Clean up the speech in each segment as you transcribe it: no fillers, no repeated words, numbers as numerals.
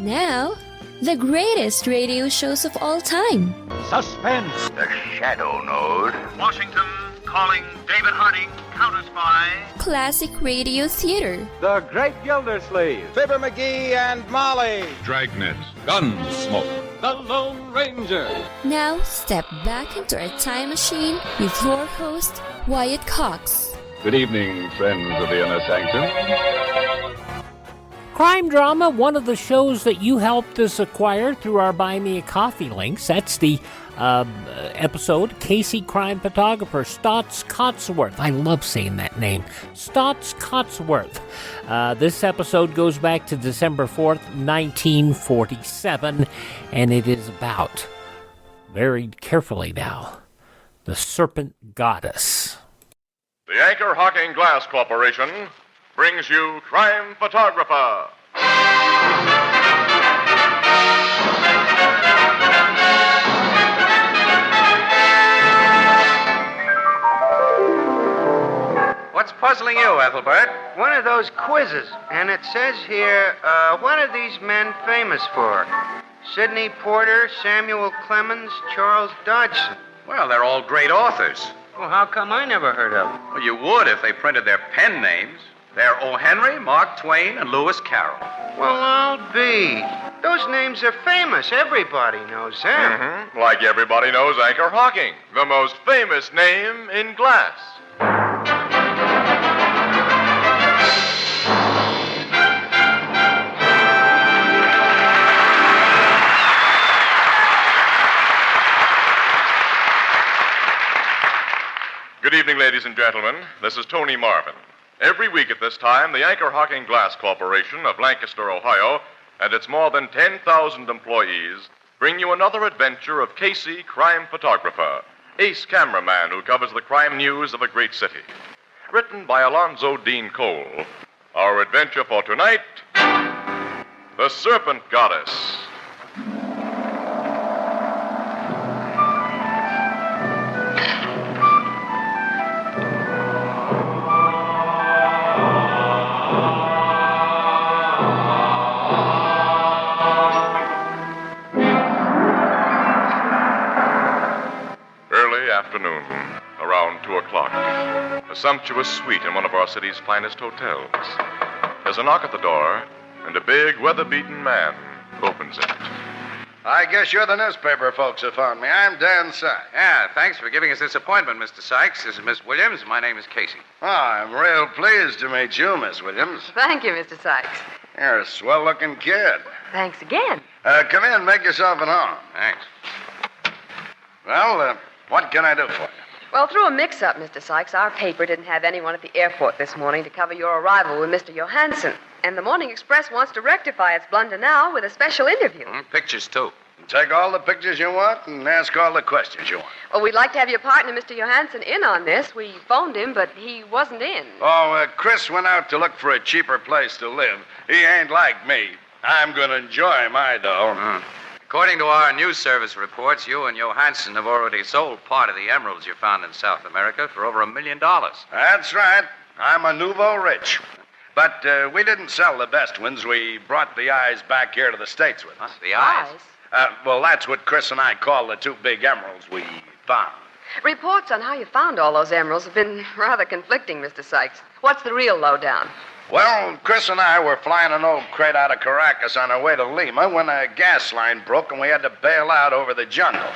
Now, the greatest radio shows of all time. Suspense. The Shadow Node. Washington calling David Harding, counter-spy. Classic radio theater. The Great Gildersleeve. Fibber McGee and Molly. Dragnet. Gunsmoke. The Lone Ranger. Now, step back into a time machine with your host, Wyatt Cox. Good evening, friends of the Inner Sanctum. Crime Drama, one of the shows that you helped us acquire through our Buy Me a Coffee links. That's the episode, Casey Crime Photographer, Staats Cotsworth. I love saying that name. Staats Cotsworth. This episode goes back to December 4th, 1947, and it is about, very carefully now, the Serpent Goddess. The Anchor Hocking Glass Corporation brings you Crime Photographer. What's puzzling you, Ethelbert? One of those quizzes, and it says here, what are these men famous for? Sidney Porter, Samuel Clemens, Charles Dodgson. Well, they're all great authors. Well, how come I never heard of them? Well, you would if they printed their pen names. They're O. Henry, Mark Twain, and Lewis Carroll. Well, I'll be. Those names are famous. Everybody knows them. Mm-hmm. Like everybody knows Anchor Hocking, the most famous name in glass. Good evening, ladies and gentlemen. This is Tony Marvin. Every week at this time, the Anchor Hocking Glass Corporation of Lancaster, Ohio, and its more than 10,000 employees bring you another adventure of Casey, crime photographer, ace cameraman who covers the crime news of a great city. Written by Alonzo Dean Cole. Our adventure for tonight, The Serpent Goddess. Afternoon, around 2 o'clock. A sumptuous suite in one of our city's finest hotels. There's a knock at the door, and a big, weather-beaten man opens it. I guess you're the newspaper folks who found me. I'm Dan Sykes. Yeah, thanks for giving us this appointment, Mr. Sykes. This is Miss Williams. My name is Casey. Oh, I'm real pleased to meet you, Miss Williams. Thank you, Mr. Sykes. You're a swell-looking kid. Thanks again. Come in, make yourself at home. Thanks. Well, what can I do for you? Well, through a mix-up, Mr. Sykes, our paper didn't have anyone at the airport this morning to cover your arrival with Mr. Johansson. And the Morning Express wants to rectify its blunder now with a special interview. Pictures, too. Take all the pictures you want and ask all the questions you want. Well, we'd like to have your partner, Mr. Johansson, in on this. We phoned him, but he wasn't in. Oh, Chris went out to look for a cheaper place to live. He ain't like me. I'm going to enjoy my dough. According to our news service reports, you and Johansson have already sold part of the emeralds you found in South America for over $1 million. That's right. I'm a nouveau rich. But we didn't sell the best ones. We brought the eyes back here to the States with us. The eyes? Well, that's what Chris and I call the two big emeralds we found. Reports on how you found all those emeralds have been rather conflicting, Mr. Sykes. What's the real lowdown? Well, Chris and I were flying an old crate out of Caracas on our way to Lima when a gas line broke and we had to bail out over the jungle.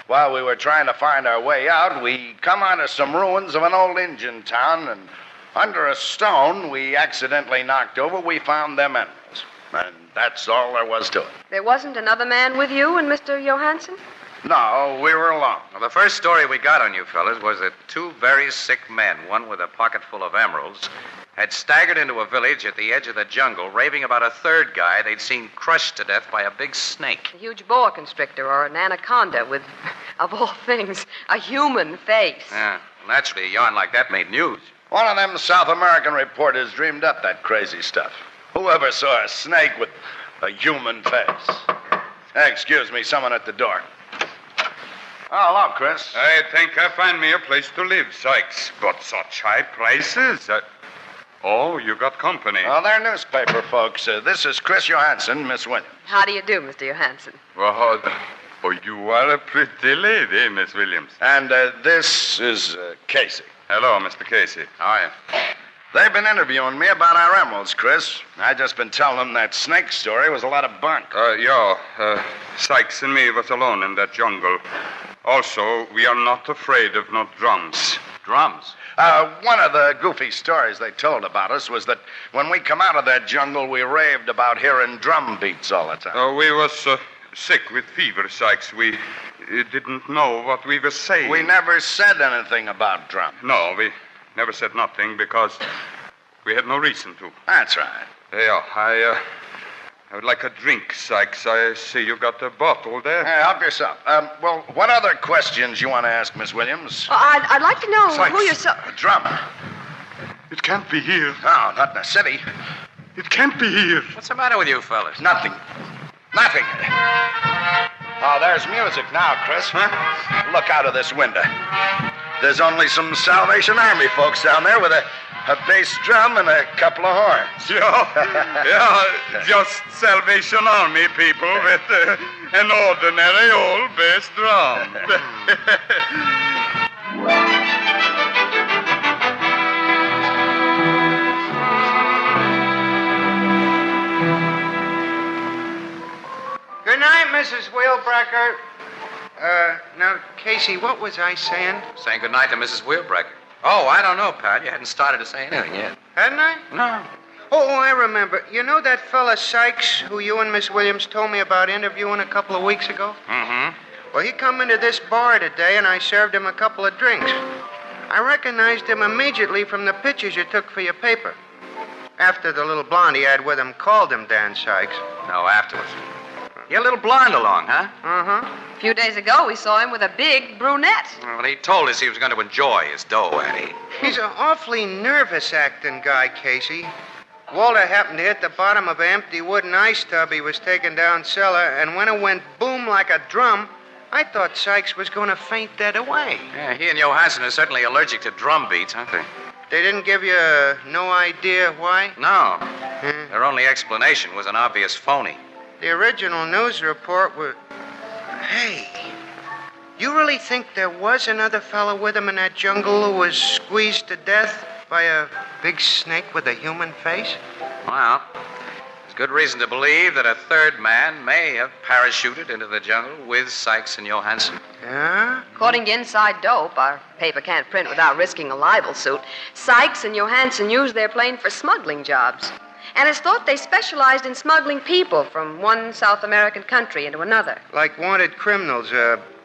While we were trying to find our way out, we come onto some ruins of an old Indian town, and under a stone we accidentally knocked over, we found them emeralds. And that's all there was to it. There wasn't another man with you and Mr. Johansson? No, we were alone. Well, the first story we got on you fellas was that two very sick men, one with a pocket full of emeralds, had staggered into a village at the edge of the jungle, raving about a third guy they'd seen crushed to death by a big snake. A huge boa constrictor or an anaconda with, of all things, a human face. Yeah, well, naturally, a yarn like that made news. One of them South American reporters dreamed up that crazy stuff. Whoever saw a snake with a human face? Excuse me, someone at the door. Oh, hello, Chris. I think I find me a place to live, Sykes. But such high prices. Oh, you got company. Oh, they're newspaper folks. This is Chris Johansson, Miss Williams. How do you do, Mr. Johansson? Well, you are a pretty lady, Miss Williams. And this is Casey. Hello, Mr. Casey. How are you? They've been interviewing me about our emeralds, Chris. I just been telling them that snake story was a lot of bunk. Sykes and me was alone in that jungle. Also, we are not afraid of no drums. Drums? One of the goofy stories they told about us was that when we come out of that jungle, we raved about hearing drum beats all the time. We was sick with fever, Sykes. We didn't know what we were saying. We never said anything about drum. No, we never said nothing because we had no reason to. That's right. Yeah, I would like a drink, Sykes. I see you got a bottle there. Hey, help yourself. Well, what other questions you want to ask, Miss Williams? I'd like to know Sykes. who you're A drummer. It can't be here. No, not in the city. It can't be here. What's the matter with you fellas? Nothing. Nothing. Oh, there's music now, Chris. Huh? Look out of this window. There's only some Salvation Army folks down there with a bass drum and a couple of horns. Yeah, just Salvation Army people with an ordinary old bass drum. Good night, Mrs. Wheelbreaker. Now, Casey, what was I saying? Saying goodnight to Mrs. Wheelbreaker. Oh, I don't know, pal. You hadn't started to say anything yet. Hadn't I? No. Oh, I remember. You know that fella Sykes who you and Miss Williams told me about interviewing a couple of weeks ago? Mm-hmm. Well, he come into this bar today, and I served him a couple of drinks. I recognized him immediately from the pictures you took for your paper. After the little blonde he had with him called him Dan Sykes. No, afterwards. You had a little blonde along, huh? Uh-huh. A few days ago, we saw him with a big brunette. Well, he told us he was going to enjoy his dough, Eddie. He's an awfully nervous acting guy, Casey. Walter happened to hit the bottom of an empty wooden ice tub he was taking down cellar, and when it went boom like a drum, I thought Sykes was going to faint dead away. Yeah, he and Johansson are certainly allergic to drum beats, aren't they? They didn't give you no idea why? No. Their only explanation was an obvious phony. The original news report was... Hey, you really think there was another fellow with him in that jungle who was squeezed to death by a big snake with a human face? Well, there's good reason to believe that a third man may have parachuted into the jungle with Sykes and Johansson. Yeah? According to Inside Dope, our paper can't print without risking a libel suit, Sykes and Johansson used their plane for smuggling jobs. And it's thought they specialized in smuggling people from one South American country into another. Like wanted criminals,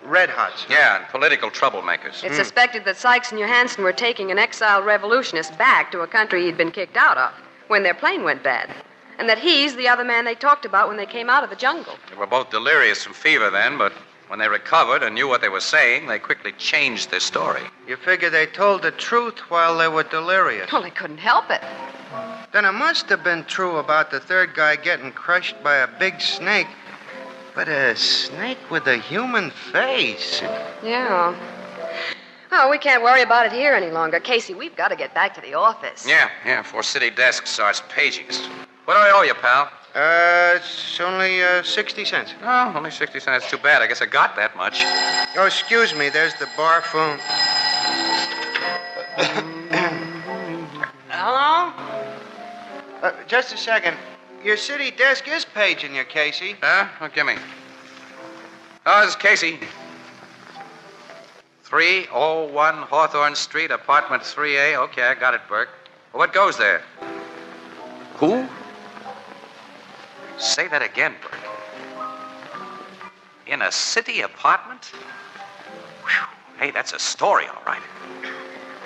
red hots. Yeah, and political troublemakers. It's suspected that Sykes and Johansson were taking an exiled revolutionist back to a country he'd been kicked out of when their plane went bad. And that he's the other man they talked about when they came out of the jungle. They were both delirious from fever then, but when they recovered and knew what they were saying, they quickly changed their story. You figure they told the truth while they were delirious. Well, they couldn't help it. Then it must have been true about the third guy getting crushed by a big snake. But a snake with a human face. Yeah. Oh, we can't worry about it here any longer. Casey, we've got to get back to the office. Yeah, before city desk starts paging us. What do I owe you, pal? It's only 60 cents. Oh, only 60 cents. Too bad. I guess I got that much. Oh, excuse me. There's the bar phone. Hello? Just a second. Your city desk is paging you, Casey. Huh? Oh, gimme. Oh, this is Casey. 301 Hawthorne Street, apartment 3A. Okay, I got it, Burke. What goes there? Who? Say that again, Burke. In a city apartment? Whew. Hey, that's a story, all right.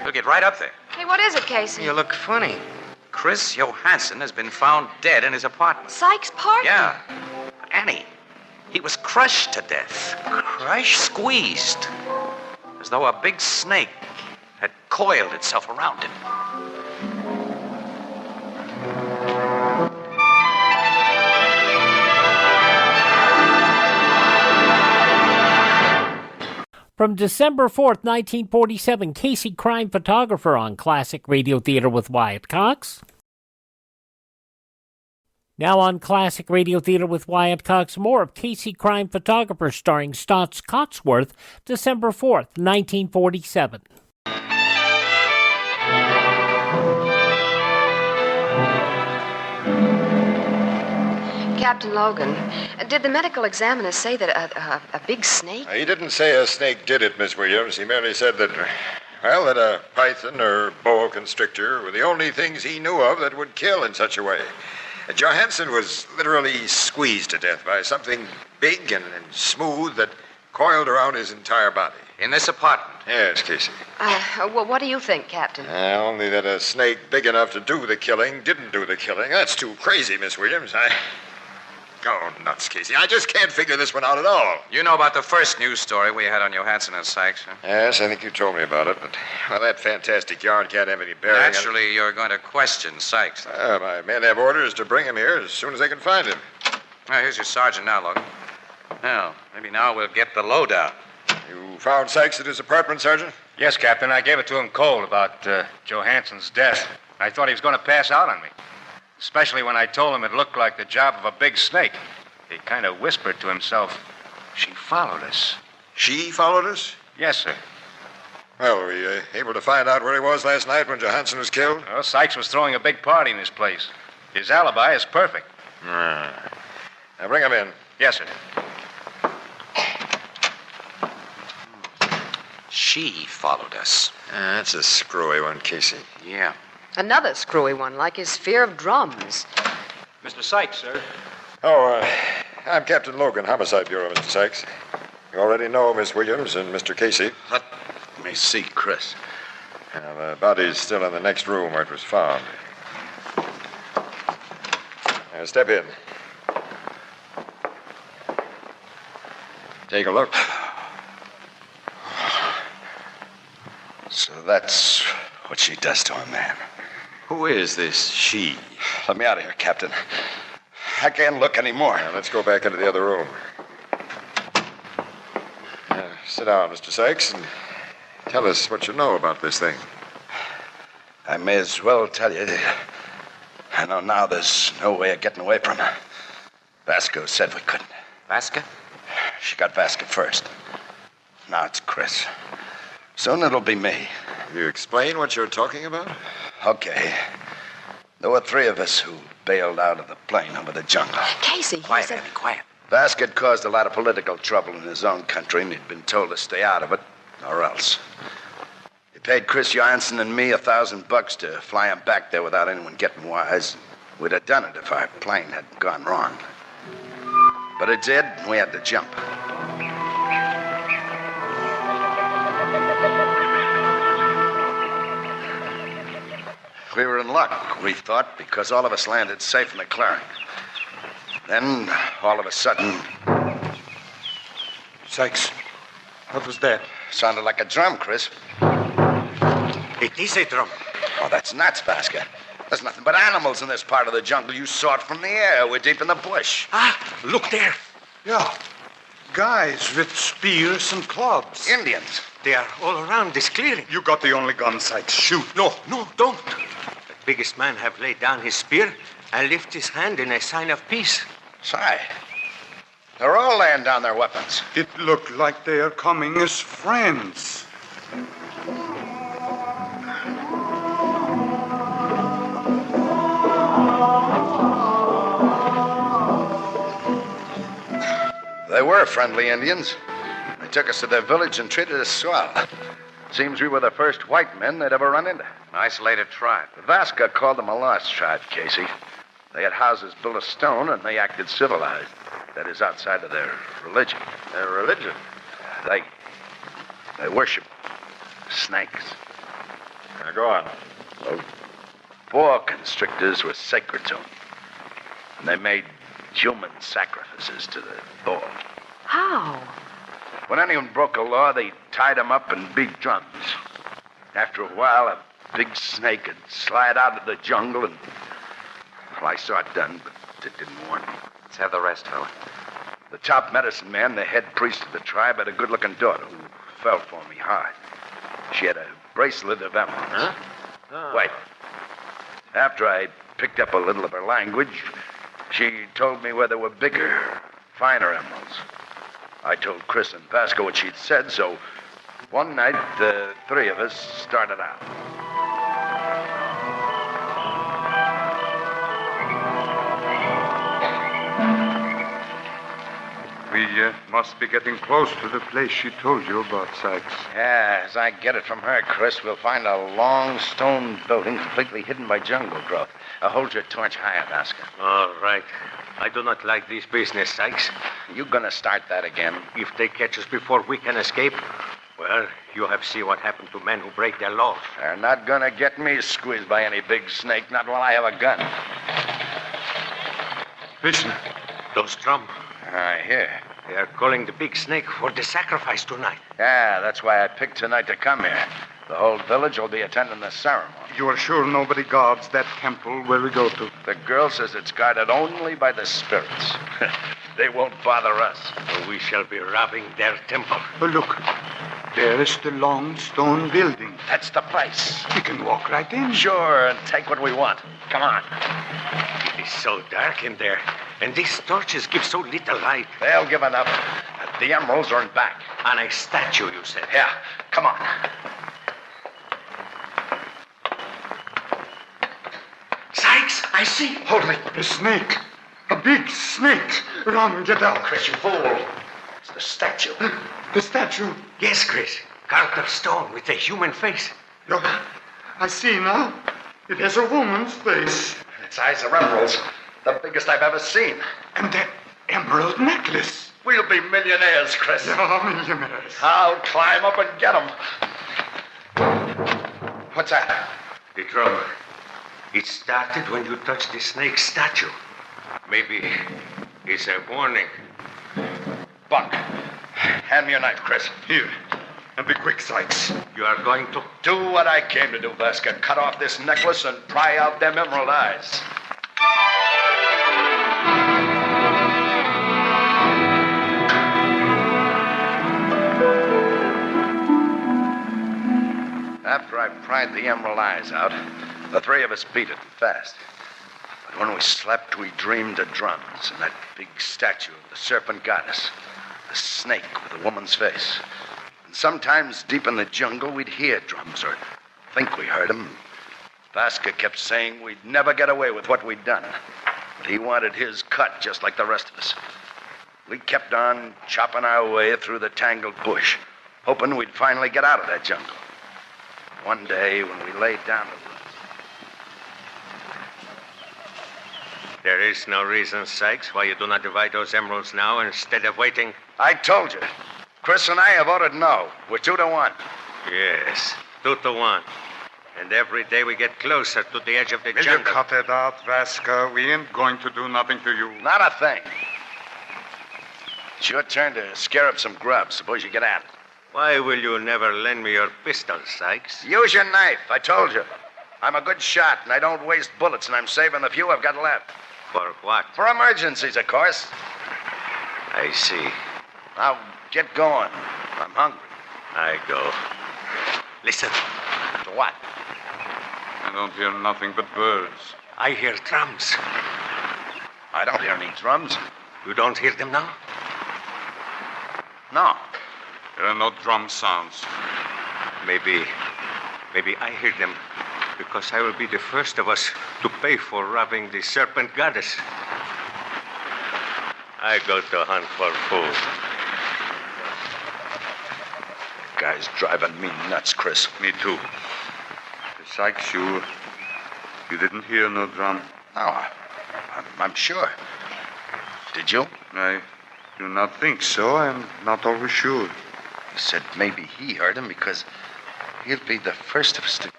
We'll get right up there. Hey, what is it, Casey? You look funny. Chris Johansson has been found dead in his apartment. Sykes' partner? Yeah. But Annie, he was crushed to death. Crushed? Squeezed. As though a big snake had coiled itself around him. From December 4th, 1947, Casey Crime Photographer on Classic Radio Theater with Wyatt Cox. Now on Classic Radio Theater with Wyatt Cox, more of Casey Crime Photographer starring Staats Cotsworth, December 4th, 1947. Captain Logan, did the medical examiner say that a big snake? He didn't say a snake did it, Miss Williams. He merely said that, well, that a python or boa constrictor were the only things he knew of that would kill in such a way. Johansson was literally squeezed to death by something big and smooth that coiled around his entire body. In this apartment? Yes, Casey. Well, what do you think, Captain? Only that a snake big enough to do the killing didn't do the killing. That's too crazy, Miss Williams. Oh, nuts, Casey. I just can't figure this one out at all. You know about the first news story we had on Johansson and Sykes, huh? Yes, I think you told me about it, but, well, that fantastic yarn can't have any bearing. Naturally, you're going to question Sykes. My men have orders to bring him here as soon as they can find him. Here's your sergeant now, Logan. Now, maybe now we'll get the lowdown. You found Sykes at his apartment, Sergeant? Yes, Captain. I gave it to him cold about Johansson's death. I thought he was going to pass out on me. Especially when I told him it looked like the job of a big snake. He kind of whispered to himself, "She followed us." She followed us? Yes, sir. Well, were you able to find out where he was last night when Johansson was killed? Well, Sykes was throwing a big party in his place. His alibi is perfect. Now bring him in. Yes, sir. She followed us. That's a screwy one, Casey. Yeah. Another screwy one, like his fear of drums. Mr. Sykes, sir. Oh, I'm Captain Logan, Homicide Bureau, Mr. Sykes. You already know Miss Williams and Mr. Casey. Let me see Chris. The body's still in the next room where it was found. Step in. Take a look. So that's what she does to a man. Who is this she? Let me out of here, Captain. I can't look anymore. Now, let's go back into the other room. Sit down, Mr. Sykes, and tell us what you know about this thing. I may as well tell you. I know now there's no way of getting away from her. Vasco said we couldn't. Vasca? She got Vasco first. Now it's Chris. Soon it'll be me. Will you explain what you're talking about? Okay. There were three of us who bailed out of the plane over the jungle. Casey, Quiet, Eddie, quiet. Vasco had caused a lot of political trouble in his own country, and he'd been told to stay out of it, or else. He paid Chris Johansson and me $1,000 to fly him back there without anyone getting wise. We'd have done it if our plane had gone wrong. But it did, and we had to jump. We were in luck, we thought, because all of us landed safe in the clearing. Then, all of a sudden... Sykes, what was that? Sounded like a drum, Chris. It is a drum. Oh, that's nuts, Vasco. There's nothing but animals in this part of the jungle. You saw it from the air. We're deep in the bush. Look there. Yeah. Guys with spears and clubs. Indians. They are all around this clearing. You got the only gun, Sykes. Shoot. No, don't. The biggest man have laid down his spear and lift his hand in a sign of peace. Say, they're all laying down their weapons. It looked like they are coming as friends. They were friendly Indians. They took us to their village and treated us swell. Seems we were the first white men they'd ever run into. An isolated tribe. Vasco called them a lost tribe, Casey. They had houses built of stone, and they acted civilized. That is, outside of their religion. Their religion? They worship snakes. Now, go on. Boa constrictors were sacred to them. And they made human sacrifices to the boa. How? When anyone broke a law, they tied them up and beat drums. After a while, a big snake would slide out of the jungle, and well, I saw it done, but it didn't warn me. Let's have the rest, fella. The top medicine man, the head priest of the tribe, had a good-looking daughter who fell for me hard. She had a bracelet of emeralds. Huh? Oh. Wait. After I picked up a little of her language, she told me where there were bigger, finer emeralds. I told Chris and Vasco what she'd said, so one night the three of us started out. We must be getting close to the place she told you about, Sykes. Yeah, as I get it from her, Chris, we'll find a long stone building completely hidden by jungle growth. Hold your torch higher, Vasco. All right. I do not like this business, Sykes. You gonna start that again? If they catch us before we can escape, well, you have seen what happened to men who break their laws. They're not gonna get me squeezed by any big snake, not while I have a gun. Listen. Those drums. I hear. They are calling the big snake for the sacrifice tonight. Yeah, that's why I picked tonight to come here. The whole village will be attending the ceremony. You are sure nobody guards that temple where we go to? The girl says it's guarded only by the spirits. They won't bother us. We shall be robbing their temple. Oh, look. There is the long stone building. That's the place. We can walk right in. Sure, and take what we want. Come on. It is so dark in there, and these torches give so little light. They'll give enough. The emeralds are in back. On a statue, you said. Yeah, come on. Sykes, I see. Hold it. A snake. A big snake. Run, get out. Chris, you fool. It's the statue. The statue. Yes, Chris. Carved of stone with a human face. Look, I see now. It has a woman's face. Its eyes are emeralds. The biggest I've ever seen. And that emerald necklace. We'll be millionaires, Chris. Yeah, millionaires. I'll climb up and get them. What's that? The drum. It started when you touched the snake statue. Maybe it's a warning. Buck, hand me your knife, Chris. Here. And be quick, Sykes. You are going to... Do what I came to do, Vasca. Cut off this necklace and pry out them emerald eyes. After I pried the emerald eyes out, the three of us beat it fast. But when we slept, we dreamed of drums and that big statue of the Serpent Goddess, the snake with a woman's face. And sometimes deep in the jungle, we'd hear drums or think we heard them. Vasca kept saying we'd never get away with what we'd done. But he wanted his cut just like the rest of us. We kept on chopping our way through the tangled bush, hoping we'd finally get out of that jungle. One day, when we laid down to There is no reason, Sykes, why you do not divide those emeralds now instead of waiting. I told you. Chris and I have voted no. We're 2-1. Yes, 2-1. And every day we get closer to the edge of the Will jungle. you cut it out, Vasca? We ain't going to do nothing to you. Not a thing. It's your turn to scare up some grub. Suppose you get at it. Why will you never lend me your pistol, Sykes? Use your knife. I told you. I'm a good shot, and I don't waste bullets, and I'm saving the few I've got left. For what? For emergencies, of course. I see. Now, get going. I'm hungry. I go. Listen. To what? I don't hear nothing but birds. I hear drums. I don't hear any drums. You don't hear them now? No. There are no drum sounds. Maybe I hear them because I will be the first of us to pay for robbing the Serpent Goddess. I go to hunt for food. Guy's driving me nuts, Chris. Me too. Sykes, you didn't hear no drum? No, I'm sure. Did you? I do not think so. I'm not always sure. He said maybe he heard him because he'll be the first of us to...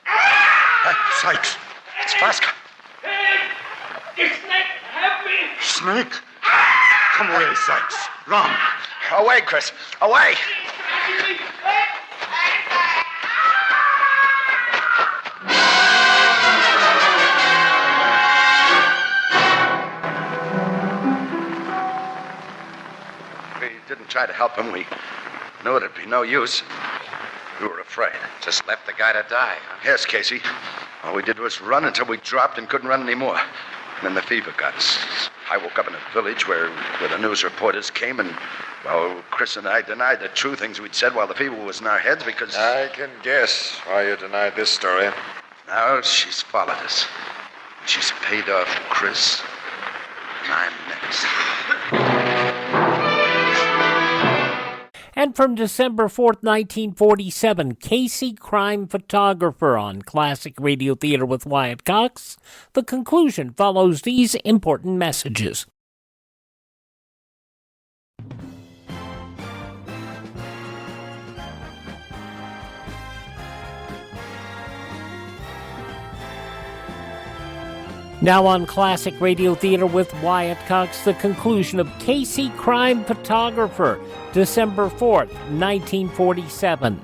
Sykes, it's Vasca. The snake, help me! Snake? Come away, Sykes. Run. Away, Chris. Away! We didn't try to help him. We knew it'd be no use. We were afraid. Just left the guy to die, huh? Yes, Casey. All we did was run until we dropped and couldn't run anymore. And then the fever got us. I woke up in a village where the news reporters came, and, well, Chris and I denied the true things we'd said while the fever was in our heads because... I can guess why you denied this story. Now she's followed us. She's paid off Chris, and I'm next. And from December 4th, 1947, Casey Crime Photographer on Classic Radio Theater with Wyatt Cox. The conclusion follows these important messages. Now on Classic Radio Theater with Wyatt Cox, the conclusion of Casey Crime Photographer, December 4th, 1947.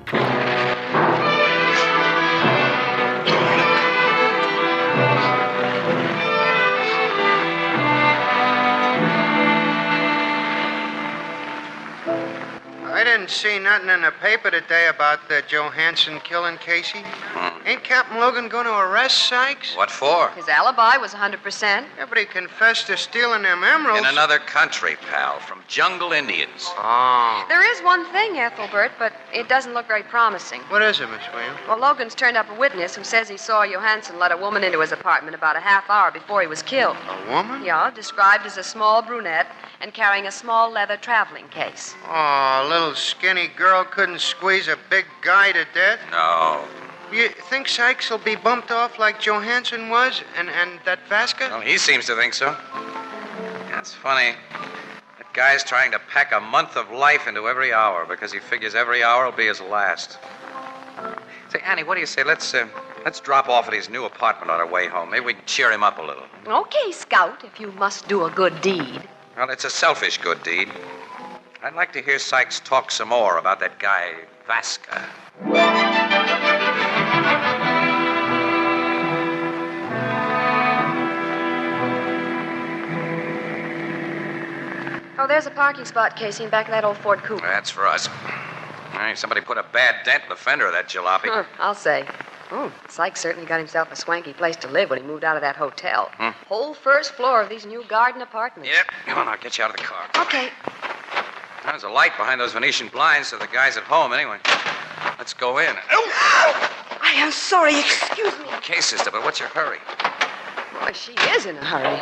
I didn't see nothing in the paper today about Johansson killing Casey. Ain't Captain Logan going to arrest Sykes? What for? His alibi was 100%. Yeah, but he confessed to stealing them emeralds. In another country, pal, from jungle Indians. Oh. There is one thing, Ethelbert, but it doesn't look very promising. What is it, Miss Williams? Well, Logan's turned up a witness who says he saw Johansson let a woman into his apartment about a half hour before he was killed. A woman? Yeah, described as a small brunette and carrying a small leather traveling case. Oh, a little skinny girl couldn't squeeze a big guy to death? No. You think Sykes will be bumped off like Johansson was and that Vasca? Well, he seems to think so. That's funny. That guy's trying to pack a month of life into every hour because he figures every hour will be his last. Say, Annie, what do you say? Let's drop off at his new apartment on our way home. Maybe we can cheer him up a little. Okay, Scout, if you must do a good deed. Well, it's a selfish good deed. I'd like to hear Sykes talk some more about that guy, Vasca. Oh, there's a parking spot, Casey, in back of that old Ford coupe. That's for us. Hey, somebody put a bad dent in the fender of that jalopy. I'll say. Oh, Sykes certainly got himself a swanky place to live when he moved out of that hotel. Whole first floor of these new garden apartments. Yep. Come on, I'll get you out of the car. Okay. There's a light behind those Venetian blinds, so the guy's at home anyway. Let's go in. I am sorry, excuse me. Okay, sister, but what's your hurry? Boy, she is in a hurry.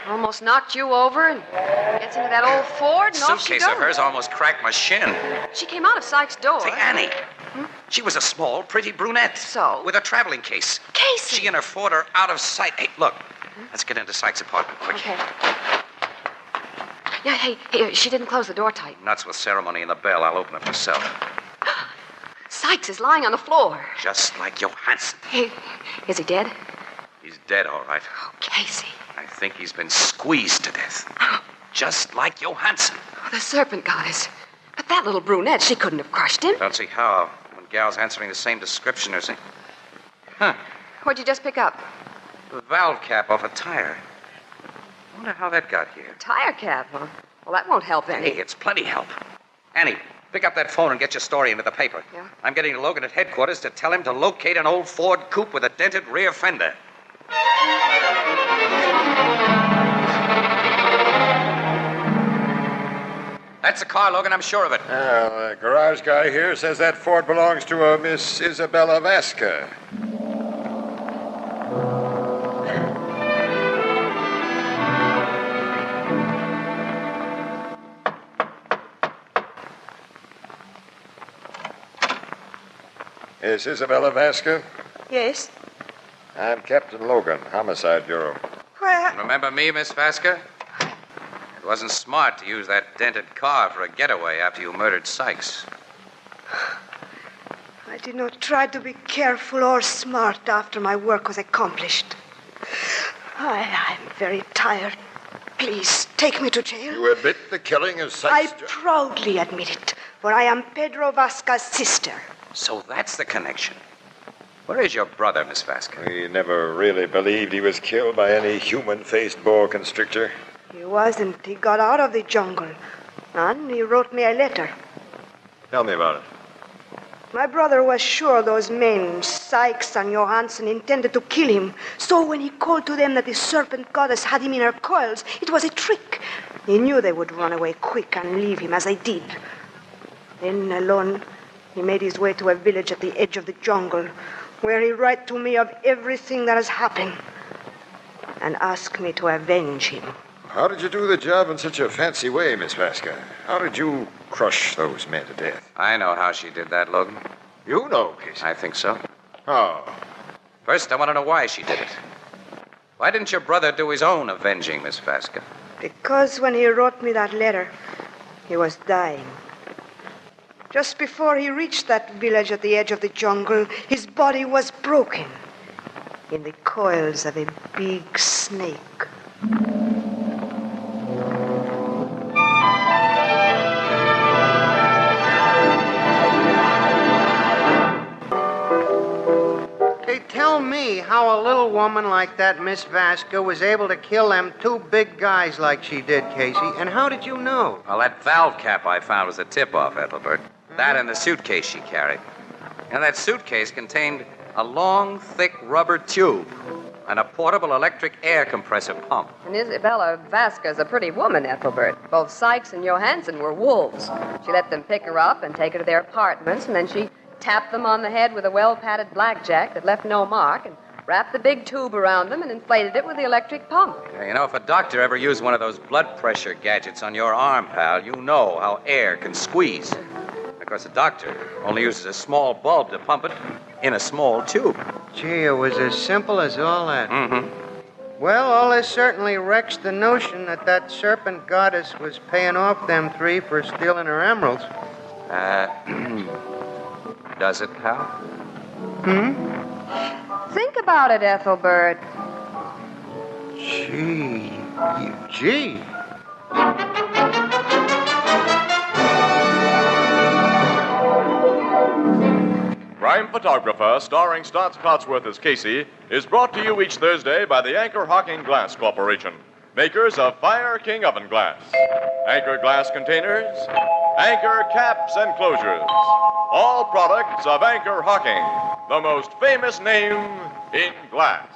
Almost knocked you over and gets into that old Ford and off she goes. Suitcase of hers almost cracked my shin. She came out of Sykes' door. Say, Annie. She was a small, pretty brunette. So? With a traveling case. Casey! She and her Ford are out of sight. Hey, look. Let's get into Sykes' apartment quick. Okay. Yeah, hey, she didn't close the door tight. Nuts with ceremony and the bell. I'll open it myself. Sykes is lying on the floor. Just like Johansson. Hey, is he dead? He's dead, all right. Oh, Casey. I think he's been squeezed to death. Just like Johansson. Oh, the Serpent Goddess. But that little brunette, she couldn't have crushed him. Don't see how. When gal's answering the same description or something. What'd you just pick up? The valve cap off a tire. Wonder how that got here. Tire cap, huh? Well, that won't help any. Hey, it's plenty help. Annie, pick up that phone and get your story into the paper. Yeah? I'm getting to Logan at headquarters to tell him to locate an old Ford coupe with a dented rear fender. That's the car, Logan, I'm sure of it. Well, the garage guy here says that Ford belongs to a Miss Isabella Vasca. Is Isabella Vasca? Yes. I'm Captain Logan, Homicide Bureau. Where? Remember me, Miss Vasca? It wasn't smart to use that dented car for a getaway after you murdered Sykes. I did not try to be careful or smart after my work was accomplished. I'm very tired. Please, take me to jail. You admit the killing of Sykes? I proudly admit it, for I am Pedro Vasca's sister. So that's the connection. Where is your brother, Miss Vasca? We never really believed he was killed by any human-faced boa constrictor. He wasn't. He got out of the jungle. And he wrote me a letter. Tell me about it. My brother was sure those men, Sykes and Johansson, intended to kill him. So when he called to them that the Serpent Goddess had him in her coils, it was a trick. He knew they would run away quick and leave him as they did. Then, alone, he made his way to a village at the edge of the jungle, where he wrote to me of everything that has happened and asked me to avenge him. How did you do the job in such a fancy way, Miss Vasca? How did you crush those men to death? I know how she did that, Logan. You know, Casey. I think so. How? First, I want to know why she did it. Why didn't your brother do his own avenging, Miss Vasca? Because when he wrote me that letter, he was dying. Just before he reached that village at the edge of the jungle, his body was broken in the coils of a big snake. Hey, tell me how a little woman like that, Miss Vasca, was able to kill them two big guys like she did, Casey. And how did you know? Well, that valve cap I found was the tip-off, Ethelbert. That and the suitcase she carried. And that suitcase contained a long, thick rubber tube and a portable electric air compressor pump. And Isabella Vasca's a pretty woman, Ethelbert. Both Sykes and Johansson were wolves. She let them pick her up and take her to their apartments, and then she tapped them on the head with a well-padded blackjack that left no mark, and wrapped the big tube around them and inflated it with the electric pump. You know, if a doctor ever used one of those blood pressure gadgets on your arm, pal, you know how air can squeeze. Of course, a doctor only uses a small bulb to pump it in a small tube. Gee, it was as simple as all that. Mm-hmm. Well, all this certainly wrecks the notion that Serpent Goddess was paying off them three for stealing her emeralds. Does it, pal? Think about it, Ethelbert. Gee. Crime Photographer, starring Staats Cotsworth as Casey, is brought to you each Thursday by the Anchor Hocking Glass Corporation, makers of Fire King Oven Glass, Anchor Glass Containers, Anchor Caps and Closures, all products of Anchor Hocking, the most famous name in glass.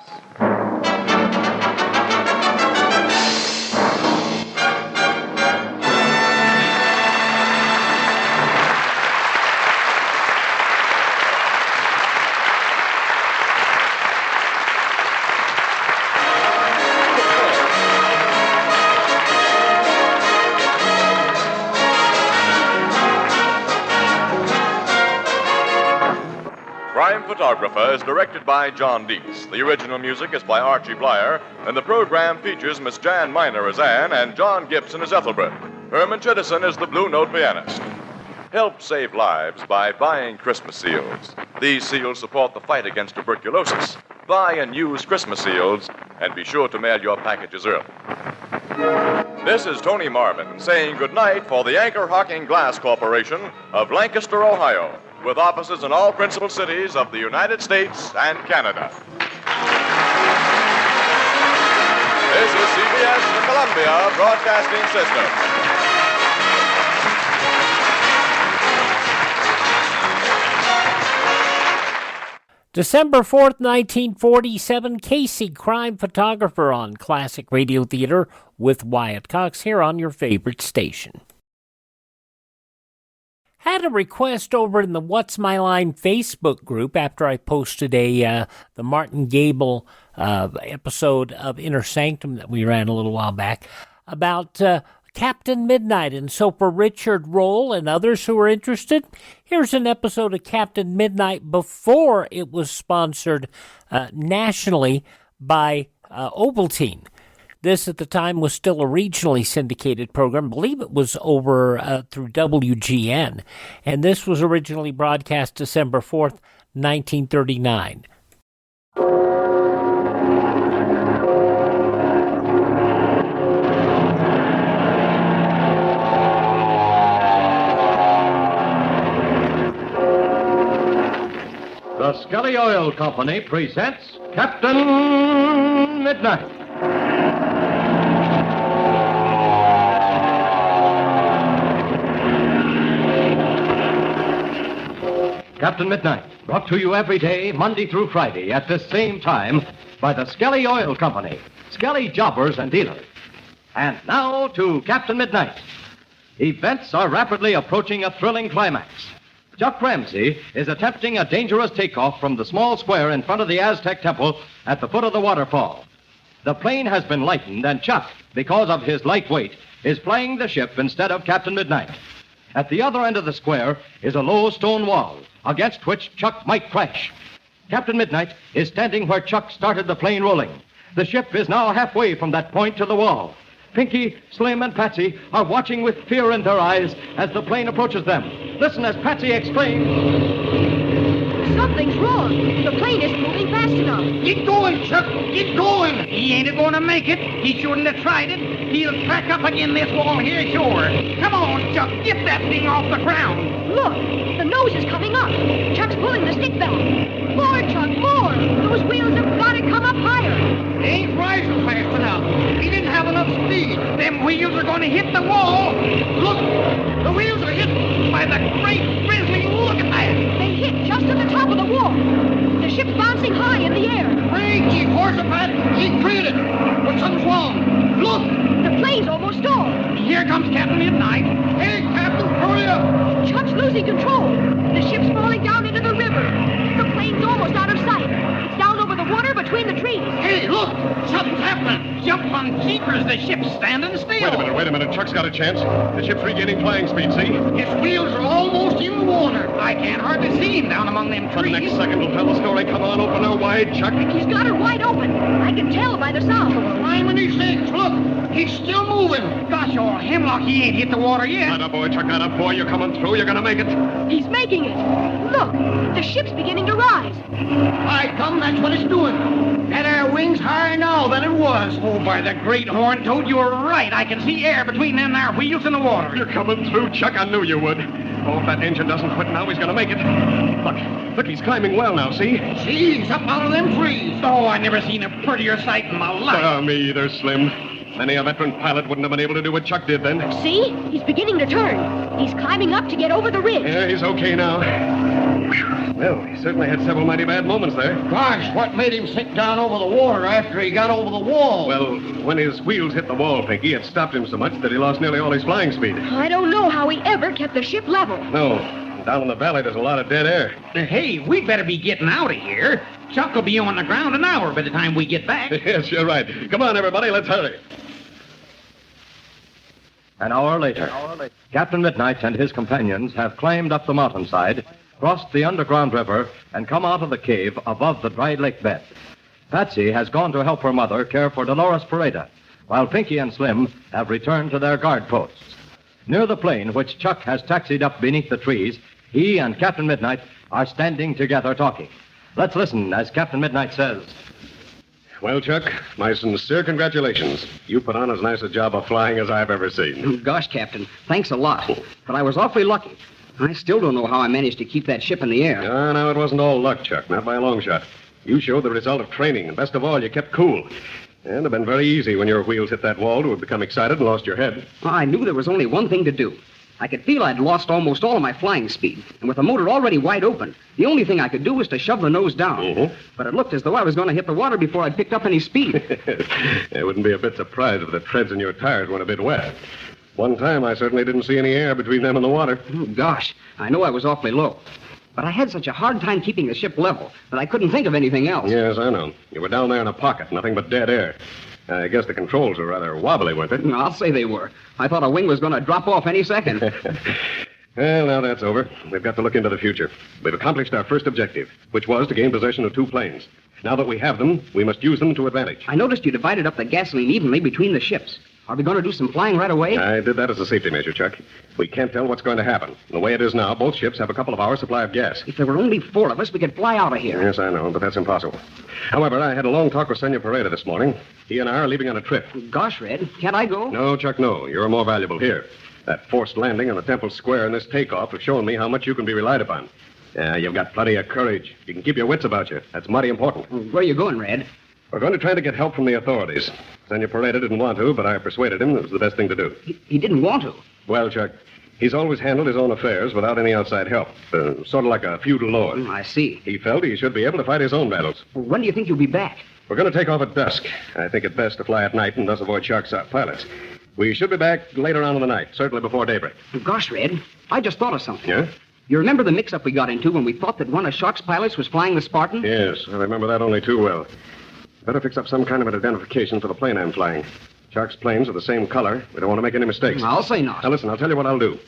Crime Photographer is directed by John Deese. The original music is by Archie Blyer, and the program features Miss Jan Miner as Anne and John Gibson as Ethelbert. Herman Chittison is the Blue Note pianist. Help save lives by buying Christmas seals. These seals support the fight against tuberculosis. Buy and use Christmas seals, and be sure to mail your packages early. This is Tony Marvin saying goodnight for the Anchor Hocking Glass Corporation of Lancaster, Ohio, with offices in all principal cities of the United States and Canada. This is CBS, the Columbia Broadcasting System. December 4th, 1947, Casey, Crime Photographer on Classic Radio Theater with Wyatt Cox here on your favorite station. Had a request over in the What's My Line Facebook group after I posted the Martin Gable episode of Inner Sanctum that we ran a little while back about Captain Midnight, and so for Richard Roll and others who are interested, here's an episode of Captain Midnight before it was sponsored nationally by Ovaltine. This at the time was still a regionally syndicated program. I believe it was over through WGN, and this was originally broadcast December 4th, 1939. The Skelly Oil Company presents Captain Midnight. Captain Midnight, brought to you every day, Monday through Friday, at this same time, by the Skelly Oil Company, Skelly Jobbers and Dealers. And now to Captain Midnight. Events are rapidly approaching a thrilling climax. Chuck Ramsey is attempting a dangerous takeoff from the small square in front of the Aztec Temple at the foot of the waterfall. The plane has been lightened, and Chuck, because of his light weight, is flying the ship instead of Captain Midnight. At the other end of the square is a low stone wall, against which Chuck might crash. Captain Midnight is standing where Chuck started the plane rolling. The ship is now halfway from that point to the wall. Pinky, Slim, and Patsy are watching with fear in their eyes as the plane approaches them. Listen as Patsy exclaims, "Something's wrong. The plane isn't moving fast enough." Get going, Chuck. Get going. He ain't going to make it. He shouldn't have tried it. He'll crack up again this wall here, sure. Come on, Chuck. Get that thing off the ground. Look, the nose is coming up. Chuck's pulling the stick back. More, Chuck, more. Those wheels have got to come up higher. They ain't rising fast enough. He didn't have enough speed. Them wheels are going to hit the wall. Look, the wheels are hit by the great grizzly. Look at that. They hit just at the top of the wall. The ship's bouncing high in the air. Crazy horsefat. He cleared it. But something's wrong. Look. The plane's almost stalled. Here comes Captain Midnight. Hey, Captain, hurry up. Chuck's losing control. The ship's falling down into the river. The plane's almost out of sight. It's down over the water between the trees. Hey, look! Something's happening. Jump on keepers. The ship's standing still. Wait a minute. Chuck's got a chance. The ship's regaining flying speed, see? His wheels are almost in the water. I can't hardly see him down among them trees. The next second will tell the story. Come on, open her wide, Chuck. He's got her wide open. I can tell by the sound. Climbing these things. Look, he's still moving. Gosh, old hemlock, he ain't hit the water yet. Atta boy, Chuck, atta boy. You're coming through. You're going to make it. He's making it. Look, the ship's beginning to rise. By come, that's what it's doing. That air wing's higher now than it was. Oh, by the great horn toad, you were right. I can see air between them there wheels in the water. You're coming through, Chuck. I knew you would. Oh, if that engine doesn't quit now, he's going to make it. Look, he's climbing well now, see? He's up out of them trees. Oh, I never seen a prettier sight in my life. Me either, Slim. Many a veteran pilot wouldn't have been able to do what Chuck did then. See? He's beginning to turn. He's climbing up to get over the ridge. Yeah, he's okay now. Well, he certainly had several mighty bad moments there. Gosh, what made him sink down over the water after he got over the wall? Well, when his wheels hit the wall, Pinky, it stopped him so much that he lost nearly all his flying speed. I don't know how he ever kept the ship level. No. Down in the valley, there's a lot of dead air. Hey, we'd better be getting out of here. Chuck will be on the ground an hour by the time we get back. Yes, you're right. Come on, everybody, let's hurry. An hour later, Captain Midnight and his companions have climbed up the mountainside, crossed the underground river, and come out of the cave above the dry lake bed. Patsy has gone to help her mother care for Dolores Pareda, while Pinky and Slim have returned to their guard posts. Near the plane, which Chuck has taxied up beneath the trees, he and Captain Midnight are standing together talking. Let's listen as Captain Midnight says, Well, Chuck, my sincere congratulations. You put on as nice a job of flying as I've ever seen. Gosh, Captain, thanks a lot. But I was awfully lucky. I still don't know how I managed to keep that ship in the air. No, it wasn't all luck, Chuck, not by a long shot. You showed the result of training, and best of all, you kept cool. And it'd have been very easy when your wheels hit that wall to have become excited and lost your head. I knew there was only one thing to do. I could feel I'd lost almost all of my flying speed, and with the motor already wide open, the only thing I could do was to shove the nose down. Mm-hmm. But it looked as though I was going to hit the water before I'd picked up any speed. I wouldn't be a bit surprised if the treads in your tires went a bit wet. One time, I certainly didn't see any air between them and the water. Oh, gosh, I know I was awfully low. But I had such a hard time keeping the ship level that I couldn't think of anything else. Yes, I know. You were down there in a pocket, nothing but dead air. I guess the controls were rather wobbly, weren't they? I'll say they were. I thought a wing was going to drop off any second. Well, now that's over. We've got to look into the future. We've accomplished our first objective, which was to gain possession of 2 planes. Now that we have them, we must use them to advantage. I noticed you divided up the gasoline evenly between the ships. Are we going to do some flying right away? I did that as a safety measure, Chuck. We can't tell what's going to happen. The way it is now, both ships have a couple of hours' supply of gas. If there were only 4 of us, we could fly out of here. Yes, I know, but that's impossible. However, I had a long talk with Senor Pareda this morning. He and I are leaving on a trip. Gosh, Red, can't I go? No, Chuck, no. You're more valuable here. That forced landing on the Temple Square and this takeoff have shown me how much you can be relied upon. You've got plenty of courage. You can keep your wits about you. That's mighty important. Where are you going, Red? We're going to try to get help from the authorities. Senor Pareda didn't want to, but I persuaded him it was the best thing to do. He didn't want to? Well, Chuck, He's always handled his own affairs without any outside help. Sort of like a feudal lord. I see. He felt he should be able to fight his own battles. When do you think you'll be back? We're going to take off at dusk. I think it best to fly at night and thus avoid shark pilots. We should be back later on in the night, certainly before daybreak. Gosh, Red, I just thought of something. Yeah? You remember the mix-up we got into when we thought that one of Shark's pilots was flying the Spartan? Yes, I remember that only too well. Better fix up some kind of an identification for the plane I'm flying. Shark's planes are the same color. We don't want to make any mistakes. I'll say not. Now, listen, I'll tell you what I'll do.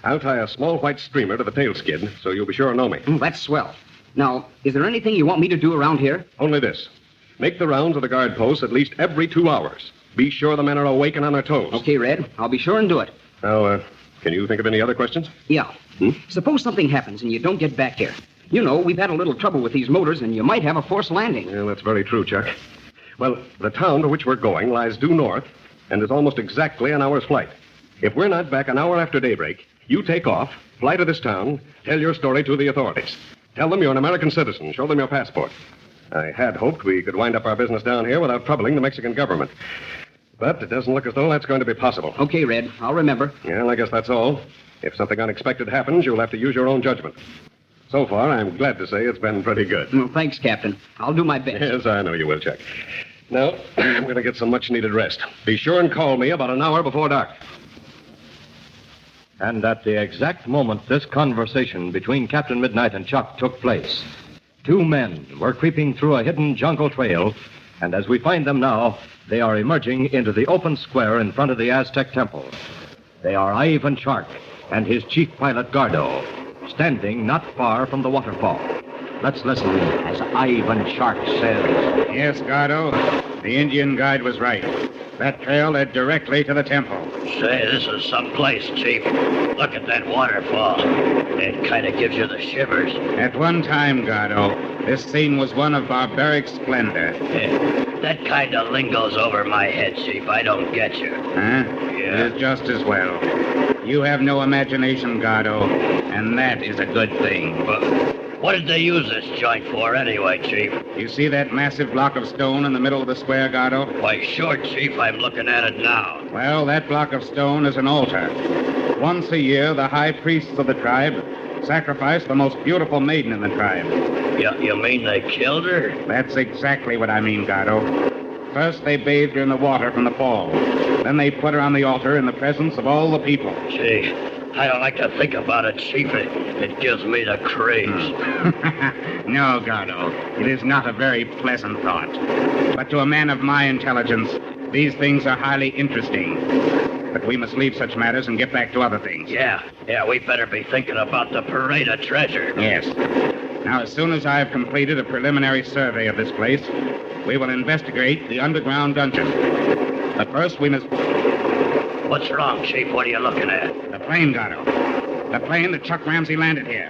I'll tie a small white streamer to the tail skid, so you'll be sure to know me. That's swell. Now, is there anything you want me to do around here? Only this. Make the rounds of the guard posts at least every 2 hours. Be sure the men are awake and on their toes. Okay, Red. I'll be sure and do it. Now, can you think of any other questions? Yeah. Suppose something happens and you don't get back here. You know, we've had a little trouble with these motors, and you might have a forced landing. Yeah, that's very true, Chuck. Well, the town to which we're going lies due north and is almost exactly an hour's flight. If we're not back an hour after daybreak, you take off, fly to this town, tell your story to the authorities. Tell them you're an American citizen. Show them your passport. I had hoped we could wind up our business down here without troubling the Mexican government. But it doesn't look as though that's going to be possible. Okay, Red. I'll remember. Well, I guess that's all. If something unexpected happens, you'll have to use your own judgment. So far, I'm glad to say it's been pretty good. Well, thanks, Captain. I'll do my best. Yes, I know you will, Chuck. Now, I'm going to get some much-needed rest. Be sure and call me about an hour before dark. And at the exact moment this conversation between Captain Midnight and Chuck took place, 2 men were creeping through a hidden jungle trail, and as we find them now, they are emerging into the open square in front of the Aztec temple. They are Ivan Shark and his chief pilot, Gardo, standing not far from the waterfall. Let's listen as Ivan Shark says. Yes, Gardo, the Indian guide was right. That trail led directly to the temple. Say, this is some place, Chief. Look at that waterfall. It kind of gives you the shivers. At one time, Gardo, this scene was one of barbaric splendor. Yeah, that kind of lingo's over my head, Chief. I don't get you. Huh? Yeah. It is just as well. You have no imagination, Gardo, and that is a good thing. What did they use this joint for anyway, Chief? You see that massive block of stone in the middle of the square, Gardo? Why, sure, Chief. I'm looking at it now. Well, that block of stone is an altar. Once a year, the high priests of the tribe sacrifice the most beautiful maiden in the tribe. You mean they killed her? That's exactly what I mean, Gardo. First, they bathed her in the water from the fall. Then they put her on the altar in the presence of all the people. Gee, I don't like to think about it, Chief. It gives me the creeps. No, Gardo, it is not a very pleasant thought. But to a man of my intelligence, these things are highly interesting. But we must leave such matters and get back to other things. Yeah, we better be thinking about the parade of treasure. Yes. Now, as soon as I've completed a preliminary survey of this place, we will investigate the underground dungeon. But first, we must... What's wrong, Chief? What are you looking at? The plane, Gardo. The plane that Chuck Ramsey landed here.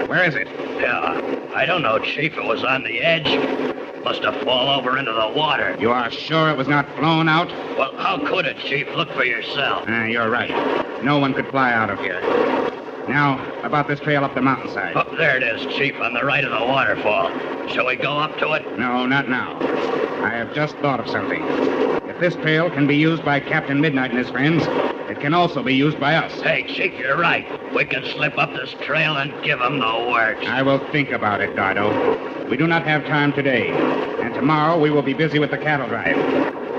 Where is it? Yeah, I don't know, Chief. It was on the edge. Must have fallen over into the water. You are sure it was not flown out? Well, how could it, Chief? Look for yourself. You're right. No one could fly out of here. Now, about this trail up the mountainside. Oh, there it is, Chief, on the right of the waterfall. Shall we go up to it? No, not now. I have just thought of something. If this trail can be used by Captain Midnight and his friends, it can also be used by us. Hey, Chief, you're right. We can slip up this trail and give them the works. I will think about it, Gardo. We do not have time today, and tomorrow we will be busy with the cattle drive.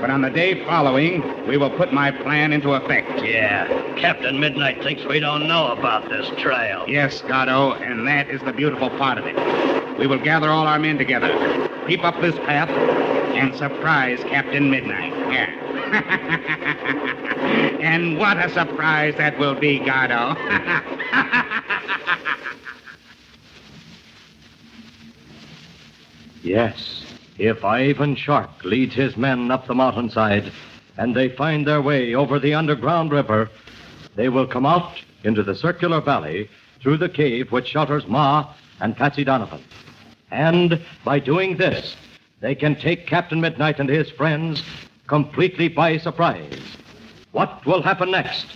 But on the day following, we will put my plan into effect. Yeah, Captain Midnight thinks we don't know about this trail. Yes, Gardo, and that is the beautiful part of it. We will gather all our men together, keep up this path, and surprise Captain Midnight. Yeah. And what a surprise that will be, Gardo. Yes, if Ivan Shark leads his men up the mountainside and they find their way over the underground river, they will come out into the circular valley through the cave which shelters Ma and Patsy Donovan. And by doing this, they can take Captain Midnight and his friends completely by surprise. What will happen next?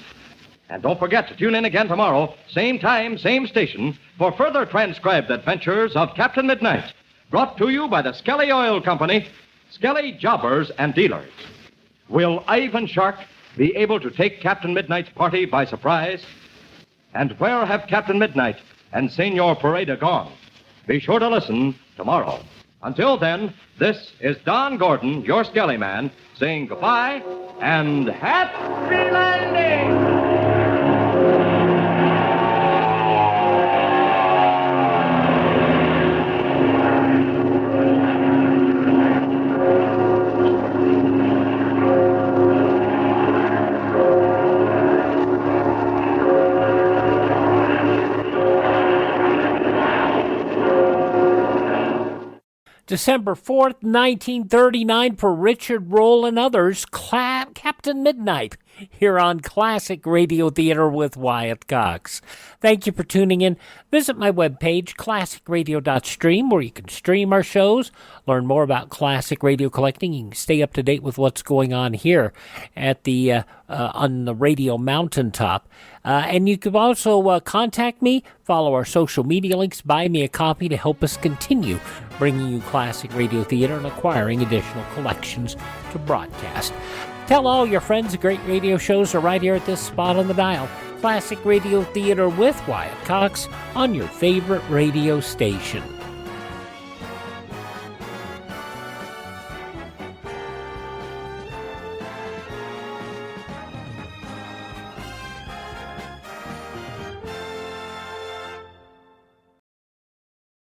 And don't forget to tune in again tomorrow, same time, same station, for further transcribed adventures of Captain Midnight, brought to you by the Skelly Oil Company, Skelly Jobbers and Dealers. Will Ivan Shark be able to take Captain Midnight's party by surprise? And where have Captain Midnight and Senor Pareda gone? Be sure to listen tomorrow. Until then, this is Don Gordon, your Skelly Man, saying goodbye and happy landing! December 4th, 1939, for Richard Roll and others, Captain Midnight, here on Classic Radio Theater with Wyatt Cox. Thank you for tuning in. Visit my webpage, classicradio.stream, where you can stream our shows, learn more about classic radio collecting. You can stay up to date with what's going on here at the on the radio mountaintop. And you can also contact me, follow our social media links, buy me a copy to help us continue bringing you classic radio theater and acquiring additional collections to broadcast. Tell all your friends the great radio shows are right here at this spot on the dial. Classic Radio Theater with Wyatt Cox on your favorite radio station.